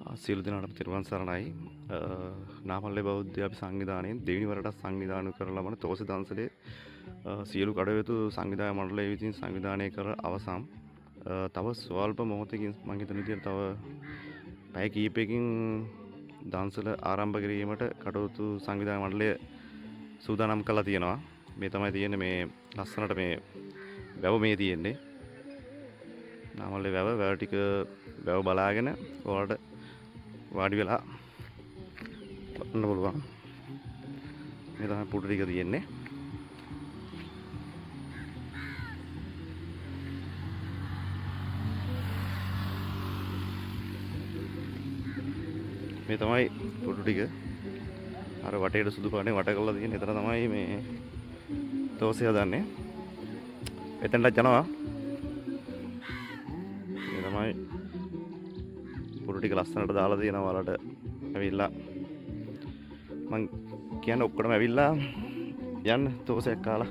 සියලු දෙනාටම තෙරුවන් සරණයි. නාමල්ලේ බෞද්ධ අපි සංවිධානයෙන් දෙවෙනි වරට සංවිධානය කරන ලබන තෝසේ දන්සලේ සියලු කටයුතු සංවිධාන මණ්ඩලය විසින් සංවිධානය කර අවසන්. තව ස්වල්ප මොහොතකින් මම හිතන විදිහට තව පැය කිහිපයකින් දන්සල ආරම්භ කිරීමට කටයුතු සංවිධාන මණ්ඩලය සූදානම් කරලා තියෙනවා. මේ තමයි තියෙන්නේ මේ ලස්සනට මේ වැව මේ තියෙන්නේ. නාමල්ලේ වැව ටික වැව බලාගෙන ඔයාලට වාඩි වෙලා බලන්න පුළුවන්. මේ තමයි පුඩු ටික තියෙන්නේ. මේ තමයි පුඩු ටික. අර වටේට සුදු පාටෙන් වට කරලා තියෙන. එතන තමයි මේ තෝසේ හදන්නේ. එතනට යනවා. මේ තමයි පුඩු ටික ලස්සනට දාලා තියෙනවා වලට ඇවිල්ලා මං කියන්නේ ඔක්කොම ඇවිල්ලා යන්න තෝසයක් කාලා